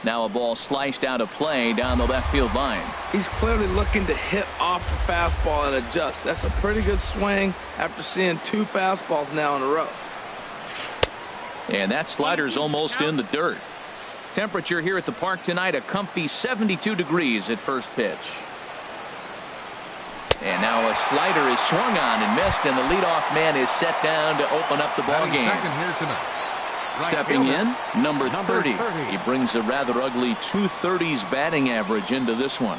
Now a ball sliced out of play down the left field line. He's clearly looking to hit off the fastball and adjust. That's a pretty good swing after seeing 2 fastballs now in a row. And that slider's almost in the dirt. Temperature here at the park tonight, a comfy 72 degrees at first pitch. And now a slider is swung on and missed, and the leadoff man is set down to open up the ball game. Stepping in, number 30. He brings a rather ugly 230s batting average into this one.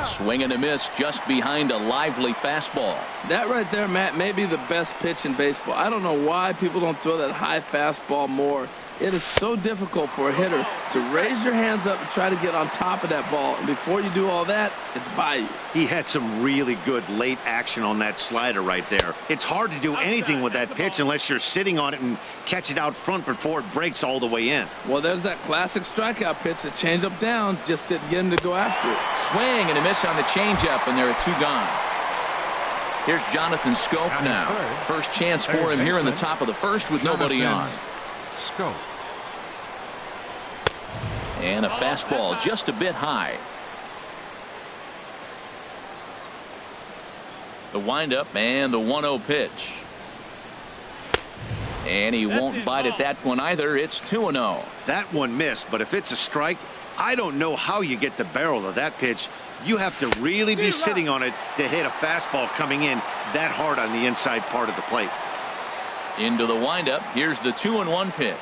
Swing and a miss just behind a lively fastball. That right there, Matt, may be the best pitch in baseball. I don't know why people don't throw that high fastball more. It is so difficult for a hitter to raise your hands up and try to get on top of that ball. And before you do all that, it's by you. He had some really good late action on that slider right there. It's hard to do anything with that pitch unless you're sitting on it and catch it out front before it breaks all the way in. Well, there's that classic strikeout pitch, the changeup down, just didn't get him to go after it. Swing and a miss on the changeup, and there are 2 gone. Here's Jonathan Schoop now. First chance for him here in the top of the first with nobody on. And a fastball just a bit high. The windup and the 1-0 pitch. And he won't bite at that one either. It's 2-0. That one missed, but if it's a strike, I don't know how you get the barrel of that pitch. You have to really be sitting on it to hit a fastball coming in that hard on the inside part of the plate. Into the windup. Here's the 2-1 pitch.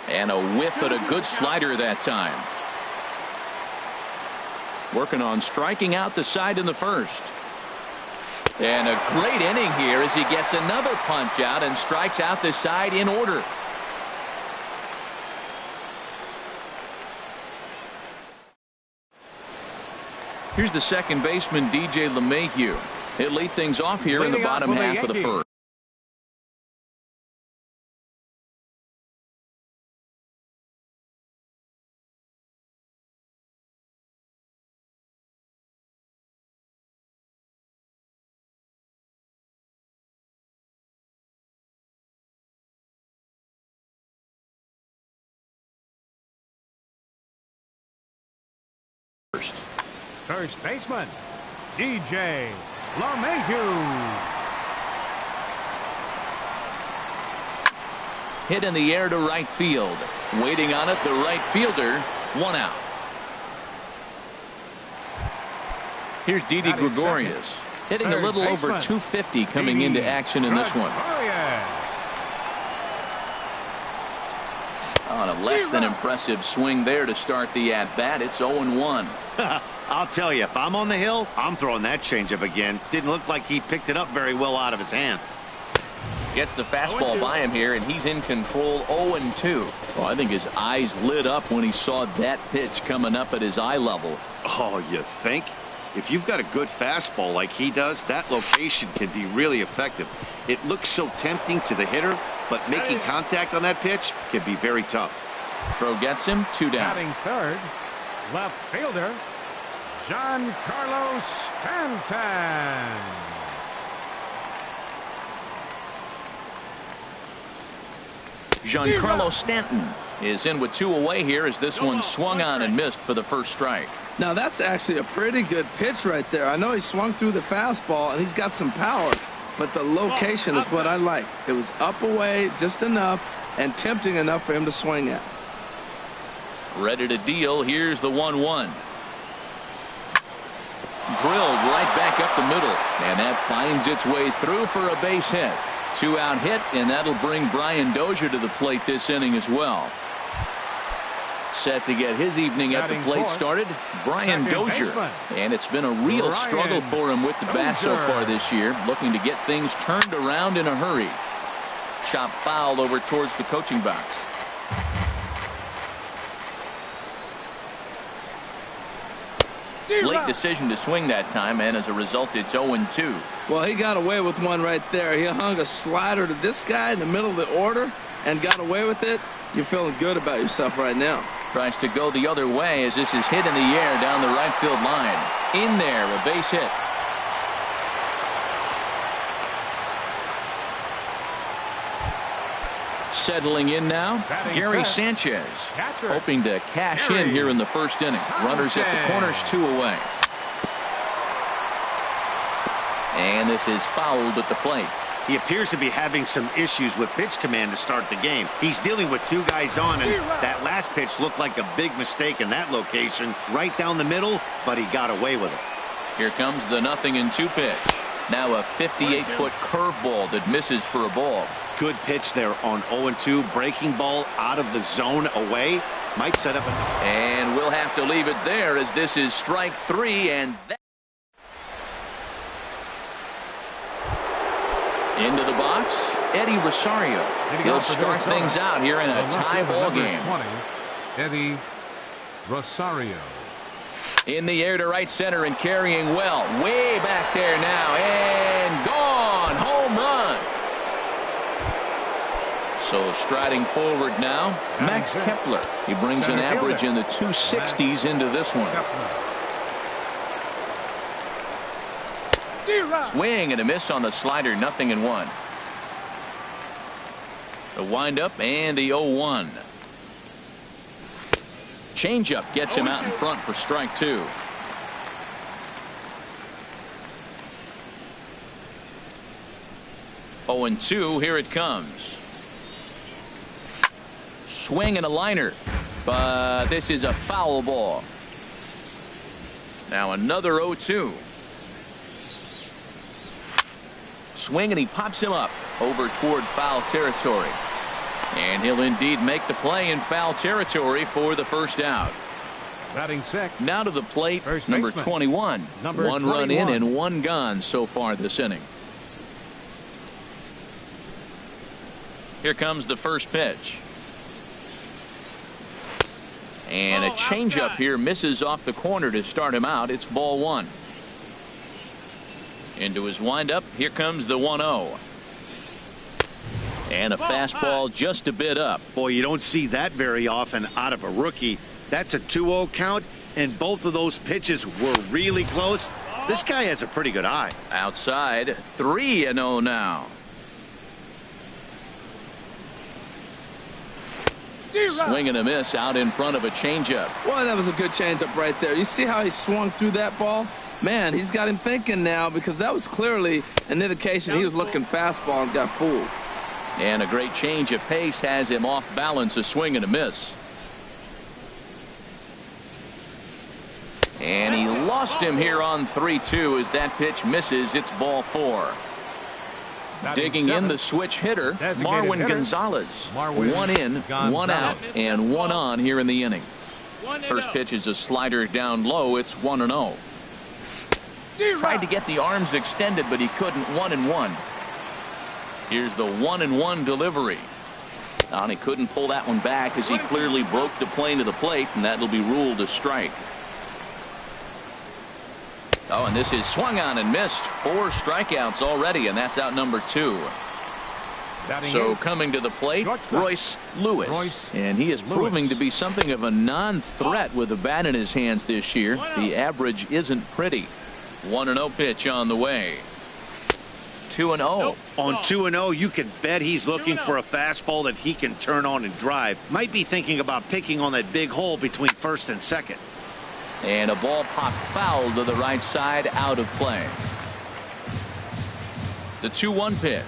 And a whiff at a good slider that time. Working on striking out the side in the first. And a great inning here as he gets another punch out and strikes out the side in order. Here's the second baseman, DJ LeMahieu. He'll lead things off here in the bottom half of the first. First baseman, DJ LeMahieu. Hit in the air to right field. Waiting on it, the right fielder. 1 out. Here's Didi Gregorius. Hitting a little over 250 coming into action in this one. On a less than impressive swing there to start the at-bat. It's 0-1. I'll tell you, if I'm on the hill, I'm throwing that changeup again. Didn't look like he picked it up very well out of his hand. Gets the fastball by him here, and he's in control. 0-2. Well, I think his eyes lit up when he saw that pitch coming up at his eye level. Oh, you think? If you've got a good fastball like he does, that location can be really effective. It looks so tempting to the hitter, but making contact on that pitch can be very tough. Throw gets him. 2 down. Batting third, left fielder, Giancarlo Stanton. Giancarlo Stanton is in with 2 away here as this one swung on and missed for the first strike. Now that's actually a pretty good pitch right there. I know he swung through the fastball and he's got some power, but the location is what I like. It was up away just enough and tempting enough for him to swing at. Ready to deal. Here's the 1-1. Drilled right back up the middle, and that finds its way through for a base hit. 2-out hit, and that'll bring Brian Dozier to the plate this inning as well. Set to get his evening at the plate started, Brian Dozier. And it's been a real struggle for him with the bat so far this year, looking to get things turned around in a hurry. Chop foul over towards the coaching box. Late decision to swing that time, and as a result, it's 0-2. Well, he got away with one right there. He hung a slider to this guy in the middle of the order and got away with it. You're feeling good about yourself right now. Tries to go the other way as this is hit in the air down the right field line. In there, a base hit. Settling in now, Gary Sanchez, hoping to cash in here in the first inning. Runners at the corners, 2 away. And this is fouled at the plate. He appears to be having some issues with pitch command to start the game. He's dealing with 2 guys on, and that last pitch looked like a big mistake in that location, right down the middle, but he got away with it. Here comes the 0-2 pitch. Now a 58-foot curveball that misses for a ball. Good pitch there on 0-2. Breaking ball out of the zone away. Might set up a... And we'll have to leave it there as this is strike 3, and that... Into the box, Eddie Rosario. He'll start things out here in a tie ball game. 20, Eddie Rosario. In the air to right center and carrying well. Way back there now. And gone. Home run. So striding forward now, Max Kepler. He brings an average in the 260s into this one. Swing and a miss on the slider, 0-1. The windup and the 0-1. Changeup gets him out in front for strike 2. Oh, and 2, here it comes. Swing and a liner, but this is a foul ball. Now another 0-2. Swing and he pops him up over toward foul territory. And he'll indeed make the play in foul territory for the first out. Batting sixth. Now to the plate, number 21. One run in and 1 gone so far this inning. Here comes the first pitch. And a changeup here misses off the corner to start him out. It's ball 1. Into his windup, here comes the 1-0. And a fastball just a bit up. Boy, you don't see that very often out of a rookie. That's a 2-0 count, and both of those pitches were really close. This guy has a pretty good eye. Outside, 3-0 now. Swing and a miss out in front of a changeup. Boy, that was a good changeup right there. You see how he swung through that ball? Man, he's got him thinking now, because that was clearly an indication he was looking fastball and got fooled. And a great change of pace has him off balance, a swing and a miss. And he lost him here on 3-2 as that pitch misses. It's ball 4. Digging in the switch hitter, Marwin Gonzalez. 1 in, 1 out, and 1 on here in the inning. First pitch is a slider down low. It's 1-0. Tried to get the arms extended, but he couldn't. 1-1. Here's the 1-1 delivery. And he couldn't pull that one back as he clearly broke the plane to the plate, and that'll be ruled a strike. Oh, and this is swung on and missed. 4 strikeouts already, and that's out number 2. So coming to the plate, Royce Lewis. And he is proving to be something of a non-threat with a bat in his hands this year. The average isn't pretty. 1-0 pitch on the way. 2-0. On 2-0, you can bet he's looking for a fastball that he can turn on and drive. Might be thinking about picking on that big hole between first and second. And a ball popped foul to the right side, out of play. The 2-1 pitch.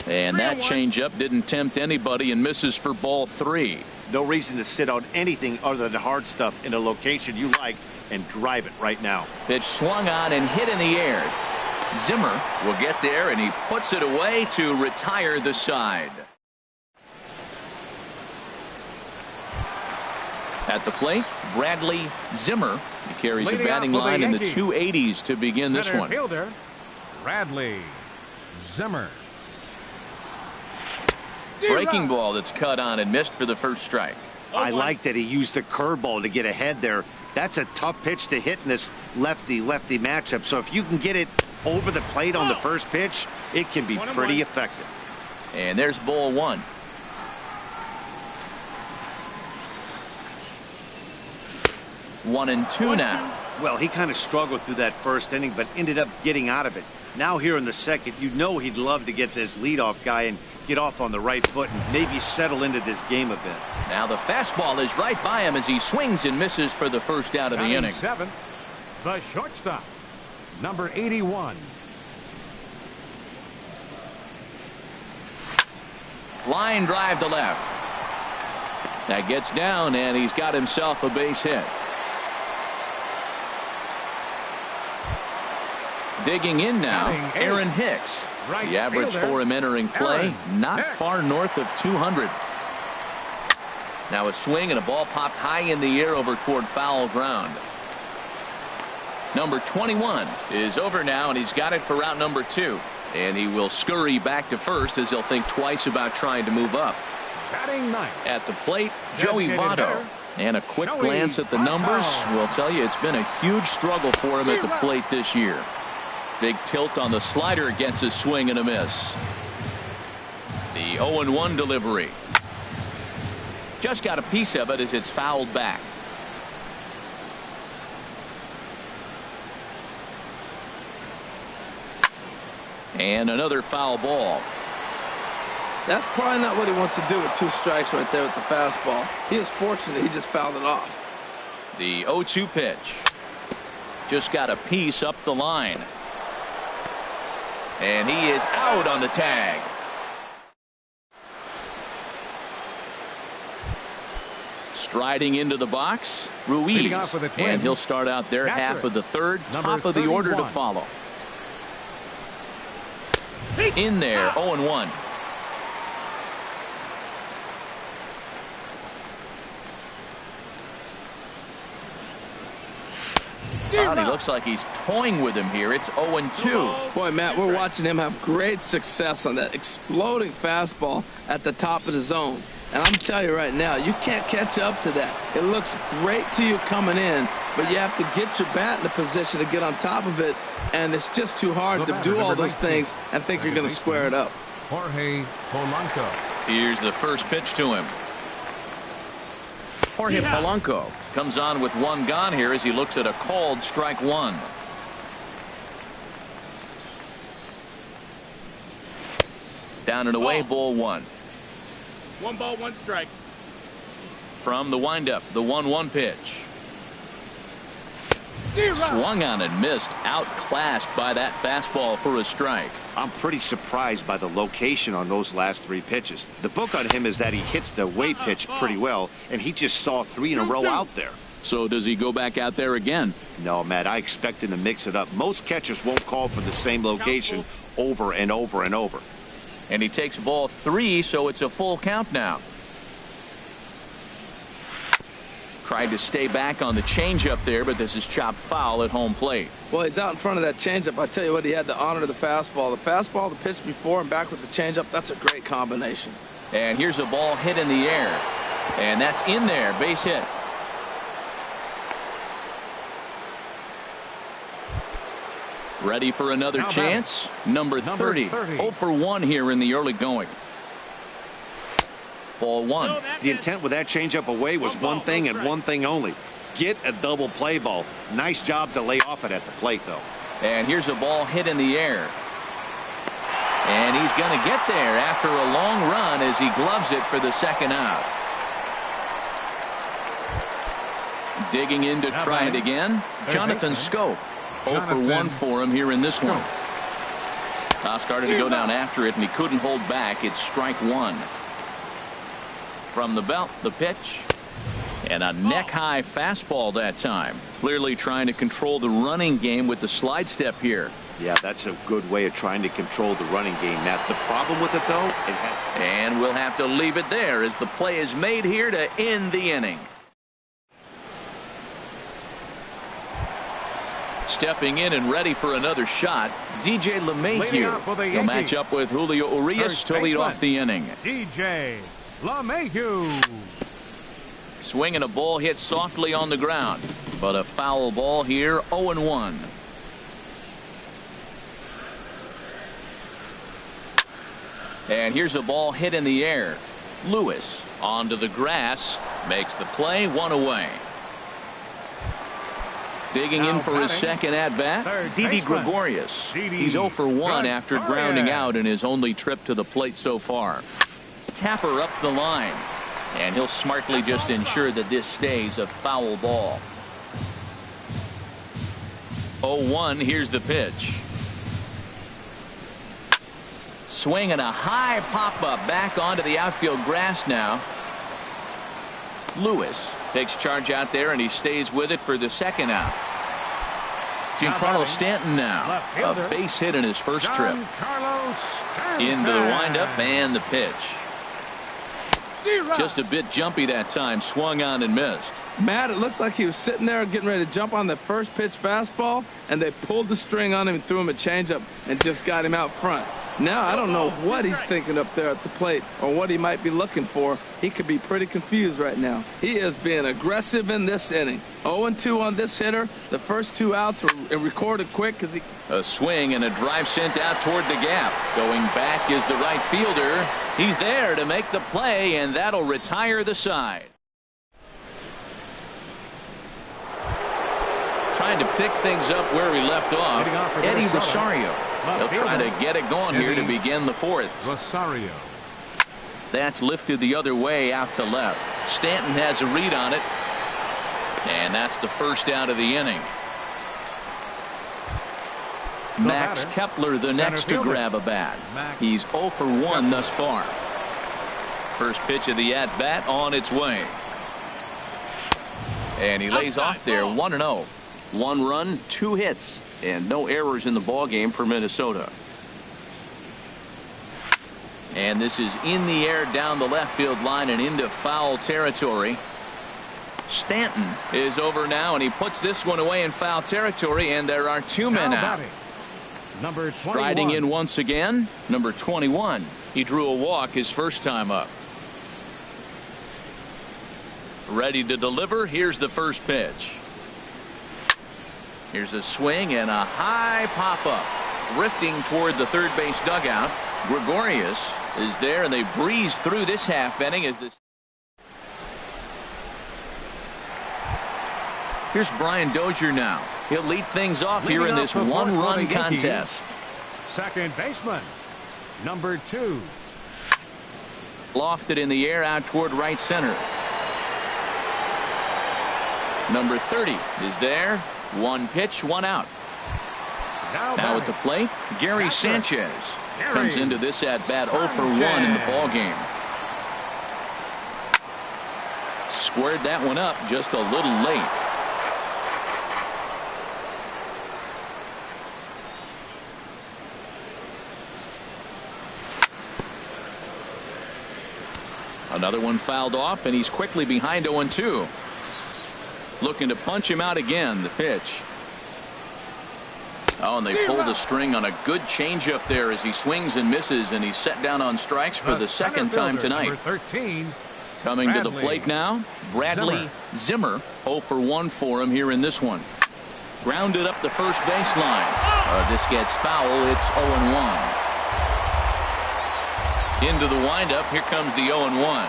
And that changeup didn't tempt anybody and misses for ball 3. No reason to sit on anything other than hard stuff in a location you like and drive it right now. Pitch swung on and hit in the air. Zimmer will get there, and he puts it away to retire the side. At the plate, Bradley Zimmer. He carries a batting line in the 280s to begin this one. Fielder, Bradley Zimmer. Breaking ball that's cut on and missed for the first strike. I like that he used the curveball to get ahead there. That's a tough pitch to hit in this lefty-lefty matchup. So if you can get it over the plate on the first pitch, it can be pretty effective. And there's ball 1. One and two now. Well, he kind of struggled through that first inning, but ended up getting out of it. Now here in the second, you know he'd love to get this leadoff guy and get off on the right foot and maybe settle into this game a bit. Now the fastball is right by him as he swings and misses for the first out of the inning. 7, the shortstop, number 81. Line drive to left. That gets down, and he's got himself a base hit. Digging in now, Aaron Hicks. The average for him entering play, not far north of 200. Now a swing and a ball popped high in the air over toward foul ground. Number 21 is over now, and he's got it for route number 2. And he will scurry back to first as he'll think twice about trying to move up. At the plate, Joey Votto. And a quick glance at the numbers will tell you it's been a huge struggle for him at the plate this year. Big tilt on the slider against a swing and a miss. The 0-1 delivery. Just got a piece of it as it's fouled back. And another foul ball. That's probably not what he wants to do with 2 strikes right there with the fastball. He is fortunate he just fouled it off. The 0-2 pitch. Just got a piece up the line. And he is out on the tag. Striding into the box, Ruiz. And he'll start out their half of the third, top of the order to follow. In there, 0-1. Well, he looks like he's toying with him here. It's 0-2. Boy, Matt, we're watching him have great success on that exploding fastball at the top of the zone. And I'm telling you right now, you can't catch up to that. It looks great to you coming in, but you have to get your bat in the position to get on top of it. And it's just too hard to do all those things and think you're going to square it up. Jorge Polanco. Here's the first pitch to him. Jorge Polanco comes on with 1 gone here as he looks at a called strike 1. Down and away, ball 1. 1 ball, 1 strike. From the windup, the 1-1 pitch. Swung on and missed, outclassed by that fastball for a strike. I'm pretty surprised by the location on those last 3 pitches. The book on him is that he hits the away pitch pretty well, and he just saw 3 in a row out there. So does he go back out there again? No, Matt, I expect him to mix it up. Most catchers won't call for the same location over and over and over. And he takes ball 3, so it's a full count now. Tried to stay back on the changeup there, but this is chopped foul at home plate. Well, he's out in front of that changeup. I tell you what, he had to honor the fastball. The fastball, the pitch before, and back with the changeup. That's a great combination. And here's a ball hit in the air. And that's in there, base hit. Ready for another chance? Number 30. 0 for 1 here in the early going. Ball 1. The intent with that changeup away was one thing and one thing only. Get a double play ball. Nice job to lay off it at the plate, though. And here's a ball hit in the air. And he's going to get there after a long run as he gloves it for the second out. Digging in to try it again. Jonathan Schoop. 0 for 1 for him here in this one. Started to go down after it, and he couldn't hold back. It's strike 1. From the belt, the pitch. And a neck-high fastball that time. Clearly trying to control the running game with the slide step here. Yeah, that's a good way of trying to control the running game. Now, the problem with it, though, and we'll have to leave it there as the play is made here to end the inning. Stepping in and ready for another shot, DJ LeMahieu. He'll match up with Julio Urias to lead off the inning. DJ LeMahieu. Swinging a ball hit softly on the ground, but a foul ball here, 0-1. And here's a ball hit in the air. Lewis onto the grass, makes the play, 1 away. Digging in for his second at-bat, Didi Gregorius. He's 0 for 1 after grounding out in his only trip to the plate so far. Tapper up the line, and he'll smartly just ensure that this stays a foul ball. 0-1, here's the pitch. Swing and a high pop-up back onto the outfield grass now. Lewis takes charge out there, and he stays with it for the second out. Giancarlo Stanton now, a base hit in his first trip. Into the windup and the pitch. Just a bit jumpy that time, swung on and missed. Matt, it looks like he was sitting there getting ready to jump on the first pitch fastball, and they pulled the string on him and threw him a changeup and just got him out front. Now, I don't know what he's thinking up there at the plate or what he might be looking for. He could be pretty confused right now. He is being aggressive in this inning. 0-2 on this hitter. The first 2 outs were recorded quick because he... A swing and a drive sent out toward the gap. Going back is the right fielder. He's there to make the play, and that'll retire the side. Trying to pick things up where we left off, Eddie Rosario. He'll try to get it going here to begin the fourth. Rosario. That's lifted the other way out to left. Stanton has a read on it, and that's the first out of the inning. Max Kepler the next to grab a bat. He's 0 for 1 thus far. First pitch of the at-bat on its way. And he lays off there, 1-0. 1 run, 2 hits, and no errors in the ball game for Minnesota. And this is in the air down the left field line and into foul territory. Stanton is over now, and he puts this one away in foul territory, and there are 2 men out. Number 21. Striding in once again, number 21. He drew a walk his first time up. Ready to deliver. Here's the first pitch. Here's a swing and a high pop-up. Drifting toward the third base dugout. Gregorius is there, and they breeze through this half inning as this. Here's Brian Dozier now. He'll lead things off here in this one-run contest. Second baseman, number 2. Lofted in the air out toward right center. Number 30 is there. 1 pitch, 1 out. Now at the plate, Gary Sanchez comes into this at bat 0 for 1 in the ball game. Squared that one up just a little late. Another one fouled off, and he's quickly behind 0-2. Looking to punch him out again. The pitch. Oh, and they pull the string on a good changeup there as he swings and misses, and he's set down on strikes for the second time tonight. 13. Coming to the plate now, Bradley Zimmer. 0 for 1 for him here in this one. Grounded up the first baseline. This gets foul. It's 0-1. Into the windup. Here comes the 0-1.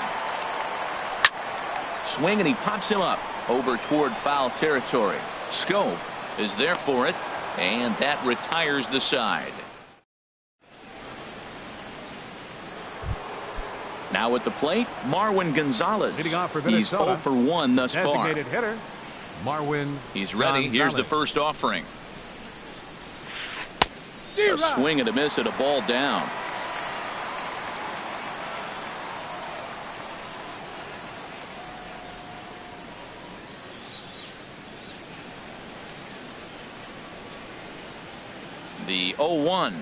Swing, and he pops him up over toward foul territory. Scope is there for it, and that retires the side. Now at the plate, Marwin Gonzalez. He's 0 for 1 thus far. Designated hitter, Marwin. He's ready. Gonzalez. Here's the first offering. A swing and a miss at a ball down. The 0-1.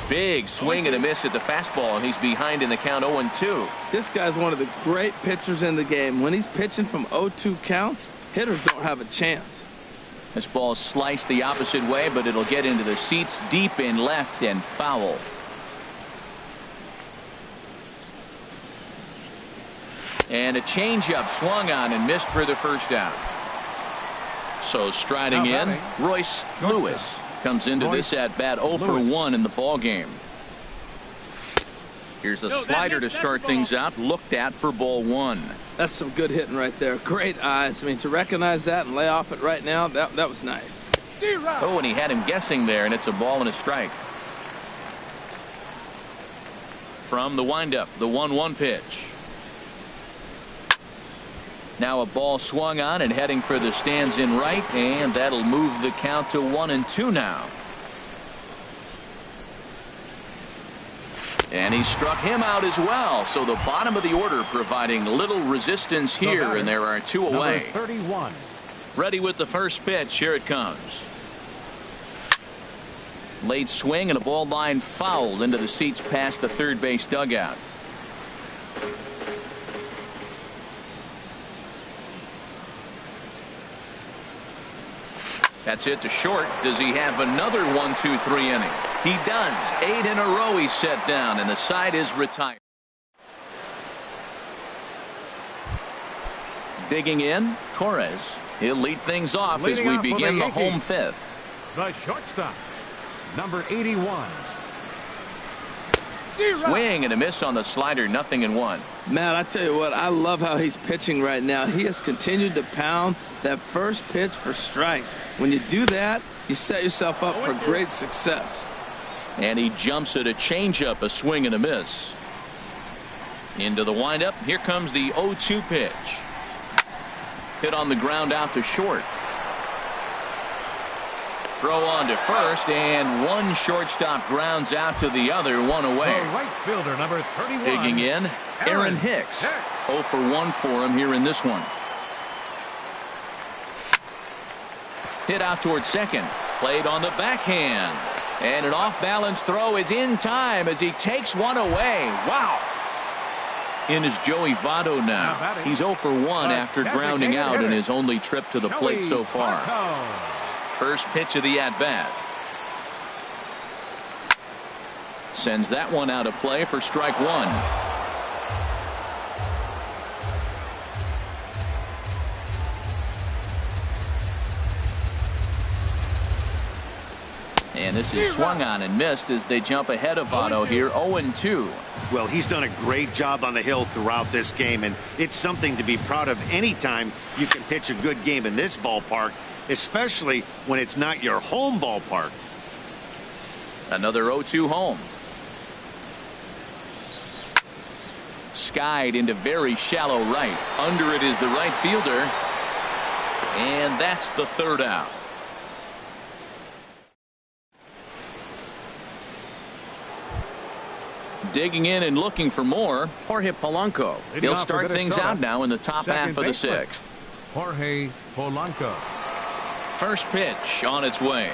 Big swing and a miss at the fastball, and he's behind in the count 0-2. This guy's one of the great pitchers in the game. When he's pitching from 0-2 counts, hitters don't have a chance. This ball sliced the opposite way, but it'll get into the seats deep in left and foul. And a changeup swung on and missed for the first out. So striding in, Royce Lewis comes into this at bat 0 for 1 in the ball game. Here's a slider to start things out, looked at for ball one. That's some good hitting right there. Great eyes. I mean, to recognize that and lay off it right now, that was nice. Oh, and he had him guessing there, and it's a ball and a strike. From the windup, the 1-1 pitch. Now a ball swung on and heading for the stands in right, and that'll move the count to 1-2 now. And he struck him out as well. So the bottom of the order providing little resistance here, and there are two away. 31. Ready with the first pitch. Here it comes. Late swing and a ball line fouled into the seats past the third base dugout. That's it to short. Does he have another 1-2-3 inning? He does. 8 in a row he's set down, and the side is retired. Digging in, Torres. He'll lead things off as we begin the home fifth. The shortstop, number 81. Swing and a miss on the slider, 0-1. Matt, I tell you what, I love how he's pitching right now. He has continued to pound that first pitch for strikes. When you do that, you set yourself up for great success. And he jumps at a changeup, a swing and a miss. Into the windup. Here comes the 0-2 pitch. Hit on the ground out to short. Throw on to first, and one shortstop grounds out to the other, one away. The right fielder, number 31. Digging in, Aaron Hicks. 0 for 1 for him here in this one. Hit out towards second. Played on the backhand. And an off-balance throw is in time as he takes one away. Wow. In is Joey Votto now. He's 0 for 1 after grounding out in his only trip to the plate so far. First pitch of the at-bat. Sends that one out of play for strike one. And this is swung on and missed as they jump ahead of Votto here, 0-2. Well, he's done a great job on the hill throughout this game, and it's something to be proud of anytime you can pitch a good game in this ballpark, especially when it's not your home ballpark. Another 0-2 home. Skied into very shallow right. Under it is the right fielder. And that's the third out. Digging in and looking for more, Jorge Polanco. He'll start things out now in the top half of the sixth. Jorge Polanco. First pitch on its way.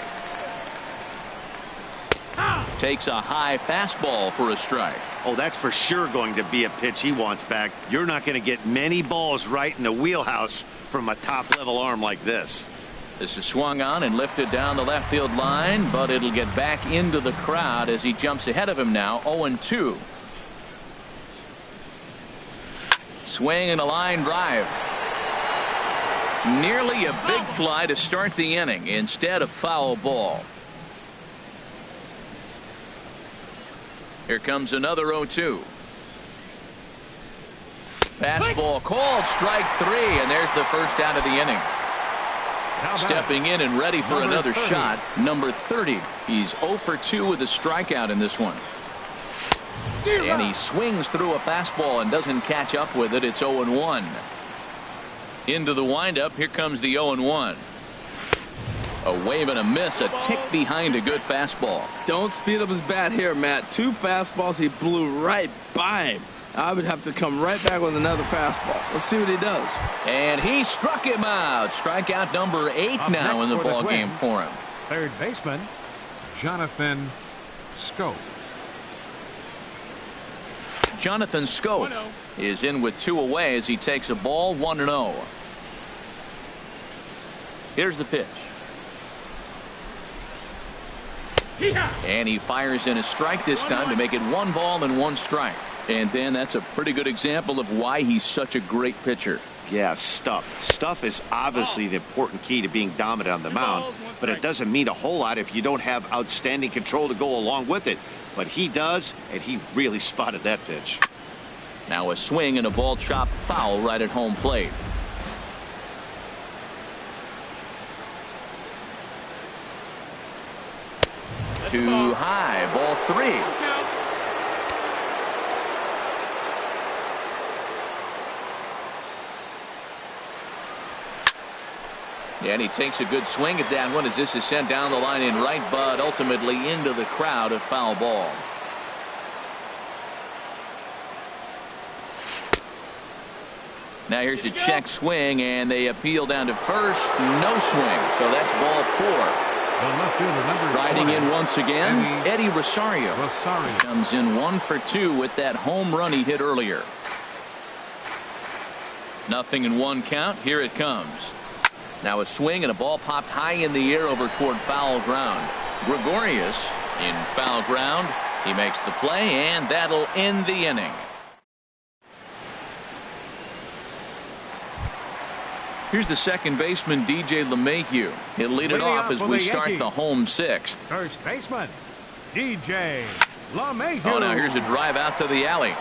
Takes a high fastball for a strike. Oh, that's for sure going to be a pitch he wants back. You're not going to get many balls right in the wheelhouse from a top-level arm like this. This is swung on and lifted down the left field line, but it'll get back into the crowd as he jumps ahead of him now, 0-2. Swing and a line drive. Nearly a big fly to start the inning. Instead, a foul ball. Here comes another 0-2. Fastball called, strike three, and there's the first out of the inning. Stepping in and ready for another shot, number 30. He's 0 for 2 with a strikeout in this one. And he swings through a fastball and doesn't catch up with it. It's 0-1. Into the windup. Here comes the 0-1. A wave and a miss, a tick behind a good fastball. Don't speed up his bat here, Matt. 2 fastballs, he blew right by him. I would have to come right back with another fastball. Let's see what he does. And he struck him out. Strikeout number 8 now in the ball game for him. Third baseman, Jonathan Schoop. Jonathan Schoop is in with 2 away as he takes a ball, 1-0. Here's the pitch. And he fires in a strike this time to make it 1 ball and 1 strike. And then that's a pretty good example of why he's such a great pitcher. Yeah, stuff. Stuff is obviously the important key to being dominant on the mound, but it doesn't mean a whole lot if you don't have outstanding control to go along with it. But he does, and he really spotted that pitch. Now a swing and a ball chopped foul right at home plate. Too high, ball 3. And he takes a good swing at that one as this is sent down the line in right, but ultimately into the crowd, a foul ball. Now here's a check swing, and they appeal down to first. No swing, so that's ball 4. Riding in once again, Eddie Rosario. Comes in 1 for 2 with that home run he hit earlier. 0-1 count. Here it comes. Now a swing and a ball popped high in the air over toward foul ground. Gregorius in foul ground. He makes the play, and that'll end the inning. Here's the second baseman, DJ LeMahieu. He'll lead it off as we start the home 6th. First baseman, DJ LeMahieu. Oh, now here's a drive out to the alley.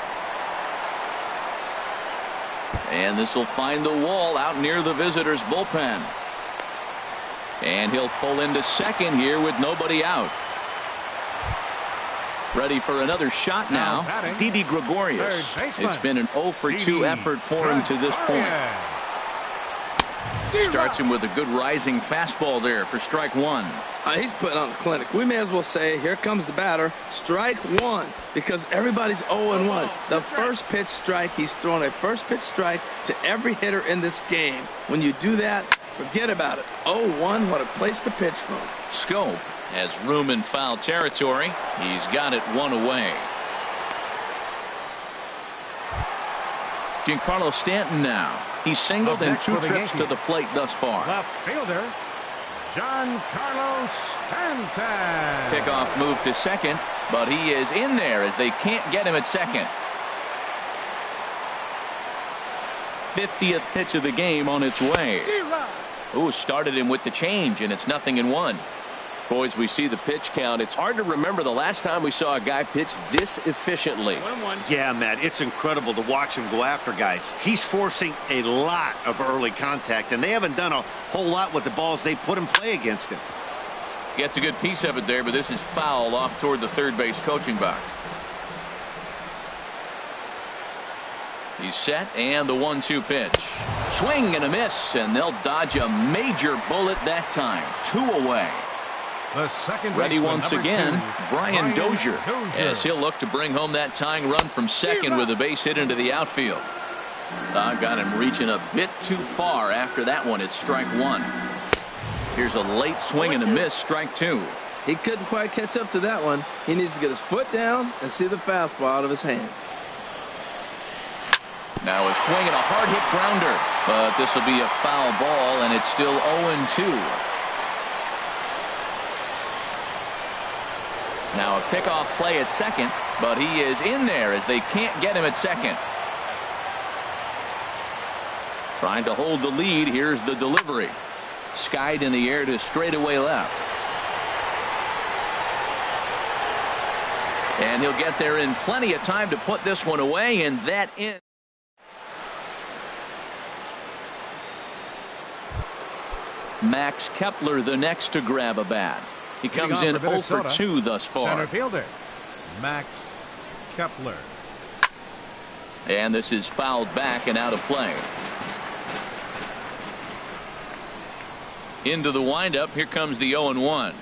And this will find the wall out near the visitors' bullpen. And he'll pull into second here with nobody out. Ready for another shot now. Didi Gregorius. It's been an 0 for 2 effort for him to this point. Starts him with a good rising fastball there for strike 1. He's putting on a clinic. We may as well say, here comes the batter, strike 1, because everybody's 0-1. The first pitch strike, he's thrown a first pitch strike to every hitter in this game. When you do that, forget about it. 0-1, what a place to pitch from. Scope has room in foul territory. He's got it 1 away. Giancarlo Stanton now. He's singled in 2 trips to the plate thus far. Left fielder, Giancarlo Stanton. Pickoff move to second, but he is in there as they can't get him at second. 50th pitch of the game on its way. Ooh, started him with the change, and it's 0-1. Boys, we see the pitch count. It's hard to remember the last time we saw a guy pitch this efficiently. 1-1. Yeah, Matt, it's incredible to watch him go after guys. He's forcing a lot of early contact, and they haven't done a whole lot with the balls they put in play against him. Gets a good piece of it there, but this is foul off toward the third base coaching box. He's set, and the 1-2 pitch. Swing and a miss, and they'll dodge a major bullet that time. 2 away. The second Ready baseman, once number again, 2, Brian Dozier, as he'll look to bring home that tying run from second with a base hit into the outfield. Got him reaching a bit too far after that one. It's strike 1. Here's a late swing and a miss, strike 2. He couldn't quite catch up to that one. He needs to get his foot down and see the fastball out of his hand. Now a swing and a hard hit grounder, but this will be a foul ball, and it's still 0-2. Now a pickoff play at second, but he is in there as they can't get him at second. Trying to hold the lead. Here's the delivery. Skied in the air to straightaway left. And he'll get there in plenty of time to put this one away, and that ends. Max Kepler the next to grab a bat. He comes in 0 for 2 thus far. Center fielder, Max Kepler. And this is fouled back and out of play. Into the windup. Here comes the 0-1.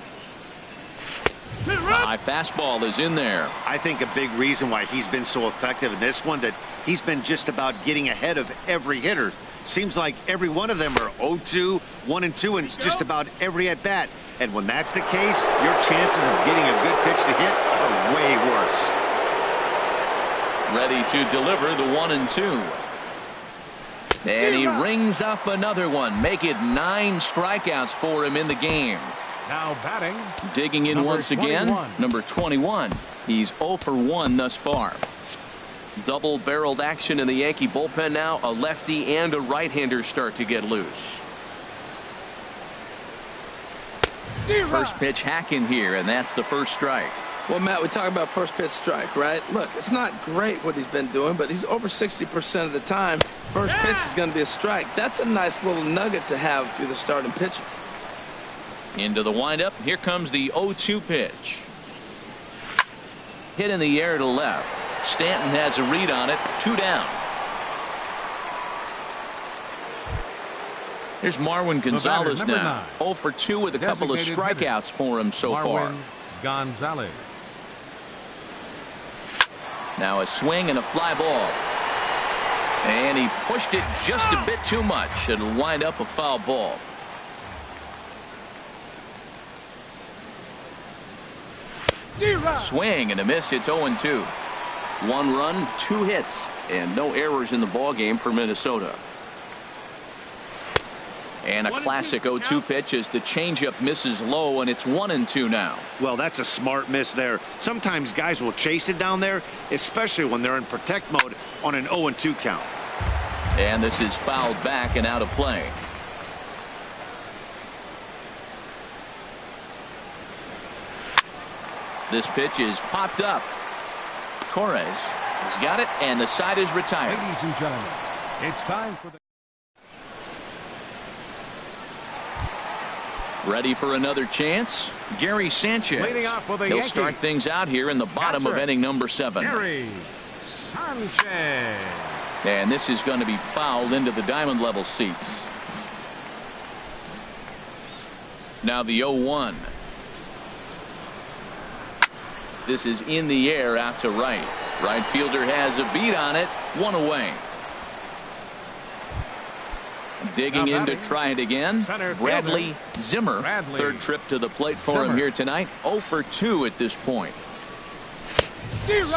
The high fastball is in there. I think a big reason why he's been so effective in this one, that he's been just about getting ahead of every hitter. Seems like every one of them are 0-2, 1-2, and it's just about every at bat. And when that's the case, your chances of getting a good pitch to hit are way worse. Ready to deliver the 1-2. And he rings up another one. Make it 9 strikeouts for him in the game. Now batting. Digging in once again. 21. Number 21. He's 0 for 1 thus far. Double-barreled action in the Yankee bullpen now. A lefty and a right-hander start to get loose. First pitch hacking here, and that's the first strike. Well, Matt, we talk about first pitch strike, right? Look, it's not great what he's been doing, but he's over 60% of the time. First pitch is going to be a strike. That's a nice little nugget to have if you're the starting pitcher. Into the windup. Here comes the 0-2 pitch. Hit in the air to left. Stanton has a read on it. 2 down. Here's Marwin Gonzalez now. 0 for 2 with a couple of strikeouts for him so far. Gonzalez. Now a swing and a fly ball. And he pushed it just a bit too much. It'll wind up a foul ball. Swing and a miss. It's 0-2. 1 run, 2 hits, and no errors in the ball game for Minnesota. And a classic 0-2 pitch as the changeup misses low, and it's 1-2 now. Well, that's a smart miss there. Sometimes guys will chase it down there, especially when they're in protect mode on an 0-2 count. And this is fouled back and out of play. This pitch is popped up. Torres has got it, and the side is retired. Ladies and gentlemen, it's time for the... Ready for another chance? Gary Sanchez. Leading off for the He'll Yankees. start things out here in the bottom of inning number 7. Gary Sanchez. And this is going to be fouled into the diamond level seats. Now the 0-1. This is in the air out to right. Right fielder has a beat on it. 1 away. Digging in to try it again. Bradley Zimmer. Third trip to the plate for him here tonight. 0 for 2 at this point.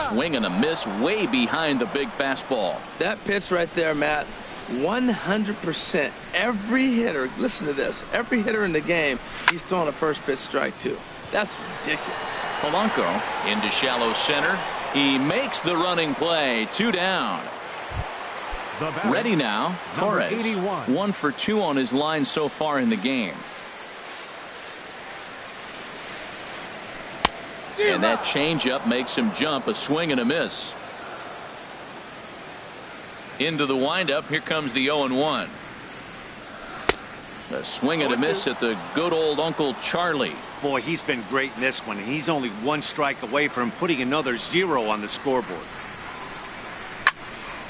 Swing and a miss way behind the big fastball. That pitch right there, Matt, 100%. Every hitter, listen to this, every hitter in the game, he's throwing a first pitch strike to. That's ridiculous. Polanco into shallow center. He makes the running play. 2 down. Ready now. Torres. 1 for 2 on his line so far in the game. And that changeup makes him jump. A swing and a miss. Into the windup. Here comes the 0-1. A swing and a miss at the good old Uncle Charlie. Boy, he's been great in this one. He's only 1 strike away from putting another 0 on the scoreboard.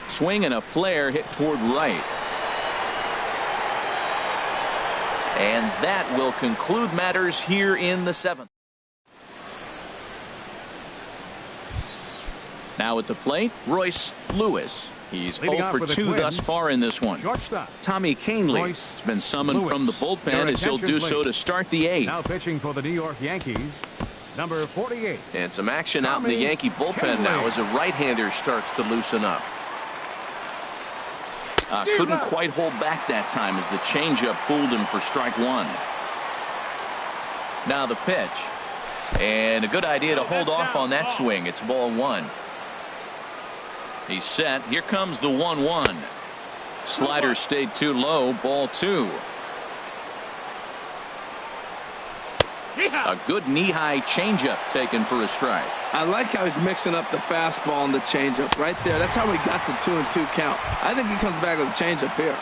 Swing and a flare hit toward right. And that will conclude matters here in the 7th. Now at the plate, Royce Lewis. He's 0 for 2 thus far in this one. Tommy Kahnle has been summoned from the bullpen as he'll do so to start the 8th. Now pitching for the New York Yankees, number 48. And some action out in the Yankee bullpen now as a right-hander starts to loosen up. Couldn't quite hold back that time as the changeup fooled him for strike 1. Now the pitch. And a good idea to hold off on that swing. It's ball 1. He's set. Here comes the 1-1. Slider stayed too low. Ball 2. A good knee-high changeup taken for a strike. I like how he's mixing up the fastball and the changeup right there. That's how we got the 2-2 count. I think he comes back with a changeup here.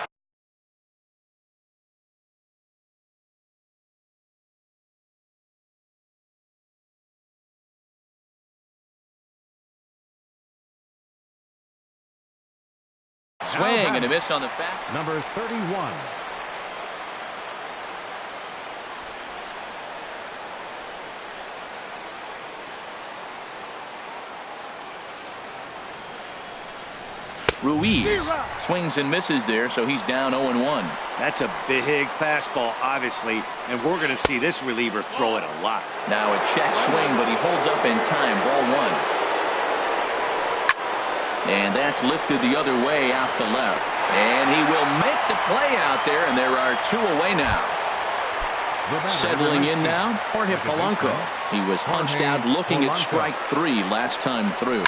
Swing and a miss on the fast. Number 31. Ruiz swings and misses there, so he's down 0-1. That's a big fastball, obviously, and we're going to see this reliever throw it a lot. Now a check swing, but he holds up in time. Ball 1. And that's lifted the other way out to left. And he will make the play out there, and there are 2 away now. Settling in now, Jorge Polanco. He was punched out looking at strike 3 last time through.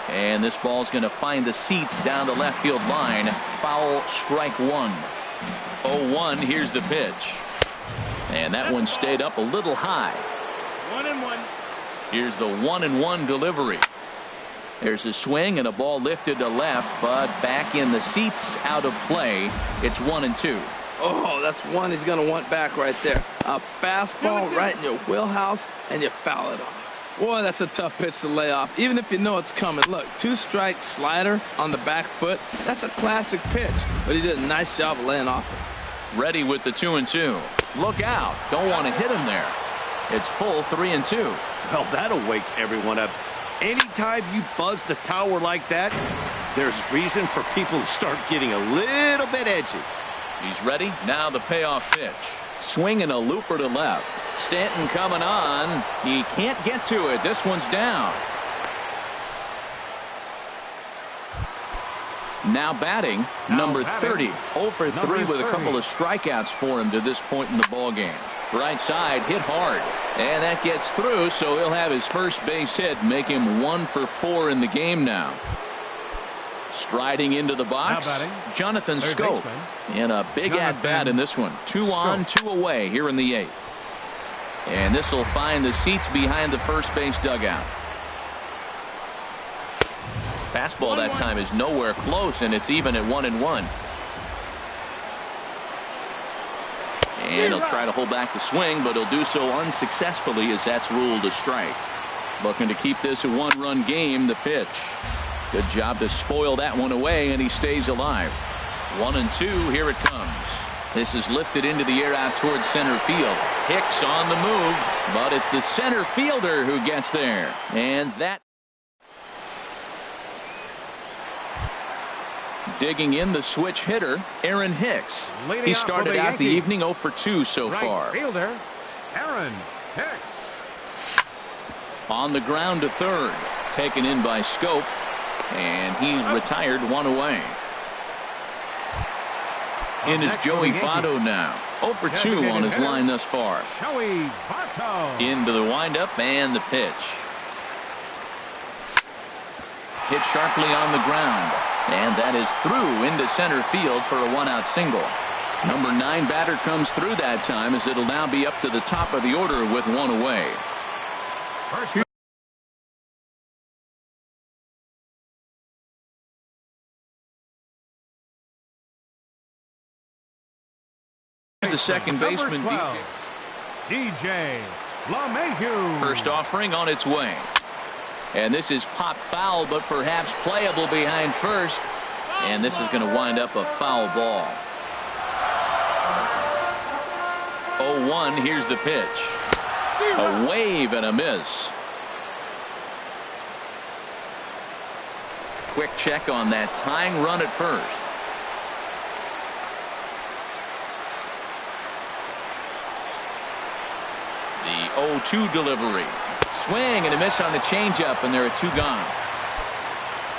And this ball's going to find the seats down the left field line. Foul, strike 1. 0-1. Here's the pitch. And that one stayed up a little high. 1-1. Here's the 1-1 delivery. There's a swing and a ball lifted to left, but back in the seats, out of play. It's 1-2. Oh, that's one he's going to want back right there. A fastball right in your wheelhouse, and you foul it off. Boy, that's a tough pitch to lay off, even if you know it's coming. Look, 2-strike slider on the back foot. That's a classic pitch, but he did a nice job of laying off it. Ready with the 2-2. Look out. Don't want to hit him there. It's full 3-2. Well, that'll wake everyone up. Anytime you buzz the tower like that, there's reason for people to start getting a little bit edgy. He's ready. Now the payoff pitch. Swinging a looper to left. Stanton coming on. He can't get to it. This one's down. Now batting, number 30. 0 for 3 with a couple of strikeouts for him to this point in the ballgame. Right side hit hard. And that gets through, so he'll have his first base hit, make him 1 for 4 in the game now. Striding into the box, Jonathan Schoop. And a big at-bat in this one. 2 on, 2 away here in the 8th. And this will find the seats behind the first base dugout. Fastball that time is nowhere close, and it's even at 1-1. And he'll try to hold back the swing, but he'll do so unsuccessfully as that's ruled a strike. Looking to keep this a 1-run game. The pitch. Good job to spoil that one away, and he stays alive. 1-2. Here it comes. This is lifted into the air out towards center field. Hicks on the move, but it's the center fielder who gets there. And that. Digging in the switch hitter, Aaron Hicks. He started out the evening 0 for 2 so far. Fielder, Aaron Hicks. On the ground to third. Taken in by Schoop. And he's retired 1 away. In is Joey Votto now. 0 for 2 on his line thus far. Joey Votto. Into the windup and the pitch. Hit sharply on the ground. And that is through into center field for a 1-out single. Number 9 batter comes through that time, as it'll now be up to the top of the order with 1 away. The second baseman, DJ LeMahieu. First offering on its way. And this is pop foul, but perhaps playable behind first. And this is going to wind up a foul ball. 0-1. Here's the pitch. A wave and a miss. Quick check on that tying run at first. The 0-2 delivery. Swing and a miss on the changeup, and there are 2 gone.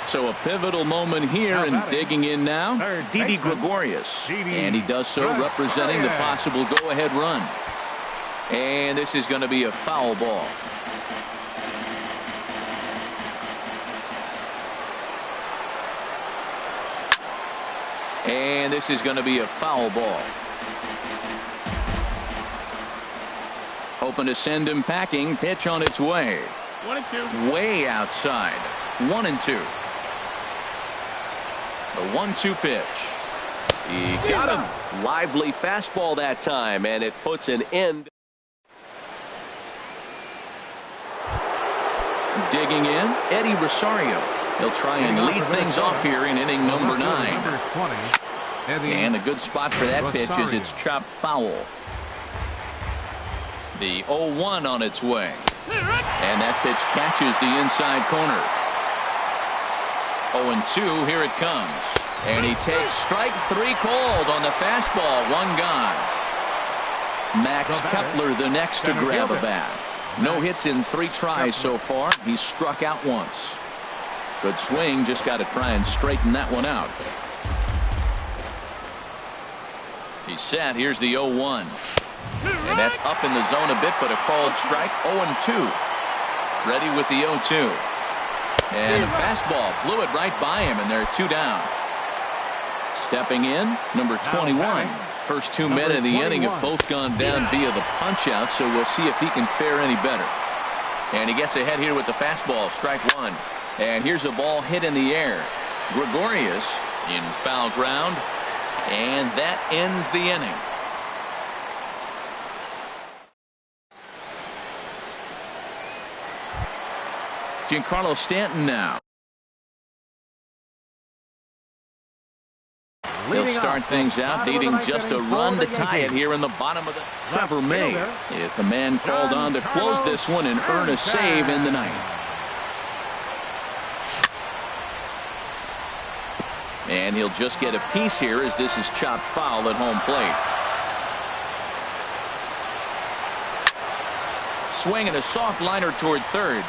So a pivotal moment here, and digging in now, Didi Gregorius. And he does so representing the possible go-ahead run. And this is going to be a foul ball. And this is going to be a foul ball. Hoping to send him packing. Pitch on its way. 1-2. Way outside. 1-2. The 1-2 pitch. He got him. Lively fastball that time, and it puts an end. Digging in, Eddie Rosario. He'll try and lead things off here in inning number 9. And a good spot for that pitch as it's chopped foul. The 0-1 on its way. And that pitch catches the inside corner. 0-2, here it comes. And he takes strike 3 called on the fastball. 1 gone. Max Kepler the next to grab a bat. No hits in 3 tries so far. He's struck out once. Good swing, just got to try and straighten that one out. He's set. Here's the 0-1. And that's up in the zone a bit, but a called strike. 0-2. Ready with the 0-2. And a fastball blew it right by him, and there are 2 down. Stepping in, number 21, first 2 men of the inning have both gone down via the punch-out, so we'll see if he can fare any better. And he gets ahead here with the fastball, strike one. And here's a ball hit in the air. Gregorius in foul ground, and that ends the inning. Giancarlo Stanton now. He'll start things out, needing just a run to tie it here in the bottom of the. Trevor May is the man called on to close this one and earn a save in the ninth. And he'll just get a piece here as this is chopped foul at home plate. Swing and a soft liner toward third.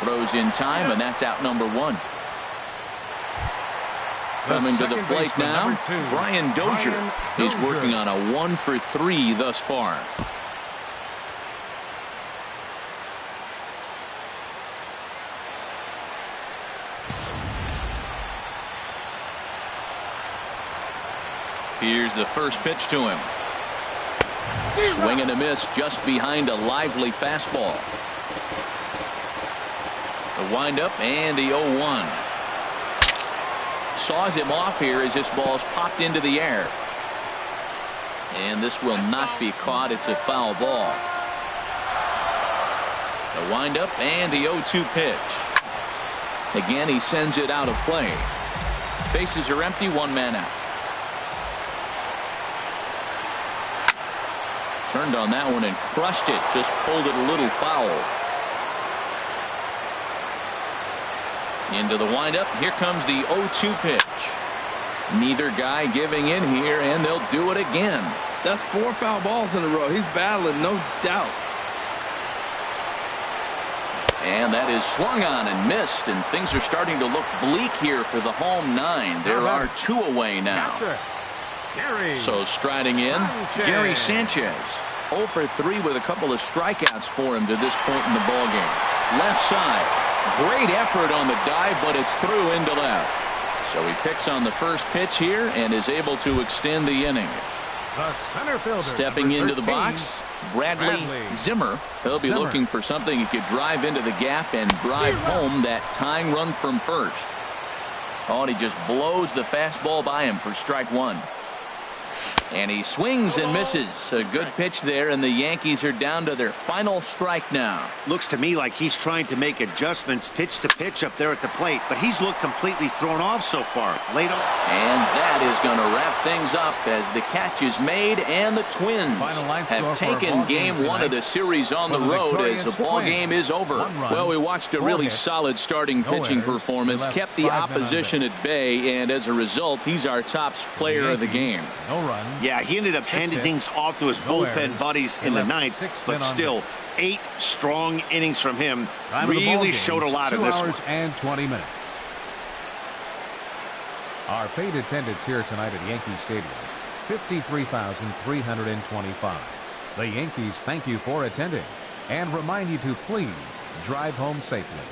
Throws in time, and that's out number one. Coming to the plate now, Brian Dozier. He's working on a 1-for-3 thus far. Here's the first pitch to him. Swing and a miss just behind a lively fastball. The windup and the 0-1. Saws him off here as this ball's popped into the air. And this will not be caught. It's a foul ball. The windup and the 0-2 pitch. Again, he sends it out of play. Bases are empty, one man out. Turned on that one and crushed it. Just pulled it a little foul. Into the windup. Here comes the 0-2 pitch. Neither guy giving in here, and they'll do it again. That's 4 foul balls in a row. He's battling, no doubt. And that is swung on and missed, and things are starting to look bleak here for the home 9. There are 2 away now. So striding in, Gary Sanchez. 0 for 3 with a couple of strikeouts for him to this point in the ballgame. Left side. Great effort on the dive, but it's through into left. So he picks on the first pitch here and is able to extend the inning. The center fielder, stepping into the box, Bradley Zimmer. He'll be looking for something he could drive into the gap and drive home that tying run from first. Oh, and he just blows the fastball by him for strike one. And he swings and misses. A good pitch there, and the Yankees are down to their final strike now. Looks to me like he's trying to make adjustments pitch to pitch up there at the plate, but he's looked completely thrown off so far. Late on. And that is going to wrap things up as the catch is made, and the Twins have taken game 1 of the series on the road as the ball game is over. Well, we watched a really solid starting pitching performance, kept the opposition at bay, and as a result, he's our top player of the game. No run. Yeah, he ended up handing things off to his bullpen buddies in the ninth, but still 8 strong innings from him. Really showed a lot in this one. 2 hours and 20 minutes. Our paid attendance here tonight at Yankee Stadium, 53,325. The Yankees thank you for attending and remind you to please drive home safely.